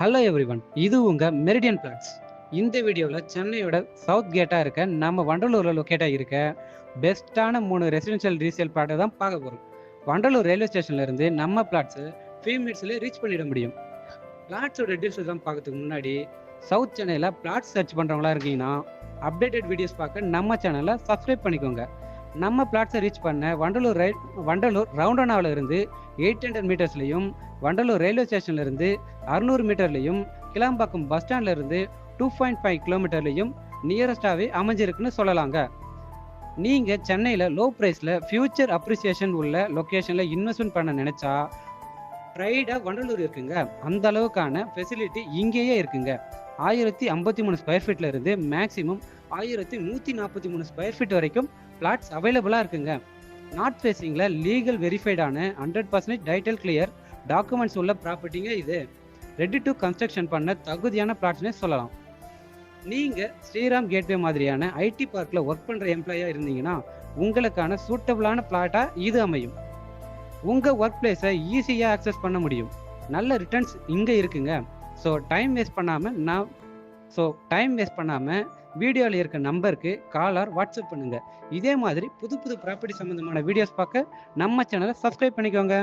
Hello everyone, இது உங்க meridian plots. இந்த வீடியோவில் சென்னையோட சவுத் கேட்டாக இருக்க நம்ம வண்டலூரில் லொக்கேட்டாக இருக்க பெஸ்ட்டான 3 ரெசிடென்ஷியல் ரீசேல் பிளாட்டை தான் பார்க்க போகிறோம். வண்டலூர் ரயில்வே ஸ்டேஷன்லேருந்து நம்ம பிளாட்ஸு 5 மினிட்ஸ்லேயே ரீச் பண்ணிட முடியும். பிளாட்ஸோட டீட்டெயில்ஸ் தான் பார்க்கறதுக்கு முன்னாடி சவுத் சென்னையில் பிளாட்ஸ் சர்ச் பண்ணுறவங்களா இருக்கீங்கன்னா அப்டேட்டட் வீடியோஸ் பார்க்க நம்ம சேனலை சப்ஸ்கிரைப் பண்ணிக்கோங்க. நம்ம பிளாட்ஸை ரீச் பண்ண வண்டலூர் ரவுண்டனாவில் இருந்து 800 மீட்டர்ஸ்லையும், வண்டலூர் ரயில்வே ஸ்டேஷன்ல இருந்து 600 மீட்டர்லையும், கிளாம்பாக்கம் பஸ் ஸ்டாண்ட்ல இருந்து 2.5 கிலோமீட்டர்லையும் நியரஸ்டாவே அமைஞ்சிருக்குன்னு சொல்லலாங்க. நீங்க சென்னையில லோ பிரைஸ்ல ஃபியூச்சர் அப்ரிசியேஷன் உள்ள லொகேஷன்ல இன்வெஸ்ட்மெண்ட் பண்ண நினைச்சா ப்ரைடா வண்டலூர் இருக்குங்க. அந்த அளவுக்கான ஃபெசிலிட்டி இங்கேயே இருக்குங்க. 1053 ஸ்கொயர் ஃபீட்ல இருந்து மேக்சிமம் 1143 ஸ்கொயர் ஃபீட் வரைக்கும் பிளாட்ஸ் அவைலபிளா இருக்குங்க. நார்த் ஃபேசிங்ல லீகல் வெரிஃபைடான 100% டைட்டில் கிளியர் டாக்குமெண்ட்ஸ் உள்ள ப்ராப்பர்ட்டிங்க. இது ரெடி டு கன்ஸ்ட்ரக்ஷன் பண்ண தகுதியான பிளாட்ஸ்னே சொல்லலாம். நீங்க ஸ்ரீராம் கேட்வே மாதிரியான ஐடி பார்க்ல ஒர்க் பண்ற எம்ப்ளாயா இருந்தீங்கன்னா உங்களுக்கான சூட்டபிளான பிளாட்டா இது அமையும். உங்க ஒர்க் பிளேஸை ஈஸியா ஆக்சஸ் பண்ண முடியும். நல்ல ரிட்டர்ன்ஸ் இங்க இருக்குங்க. ஸோ டைம் வேஸ்ட் பண்ணாம வீடியோவில் இருக்க நம்பருக்கு கால் ஆர் வாட்ஸ்அப் பண்ணுங்க. இதே மாதிரி புது ப்ராப்பர்ட்டி சம்பந்தமான வீடியோஸ் பார்க்க நம்ம சேனலை சப்ஸ்கிரைப் பண்ணிக்கோங்க.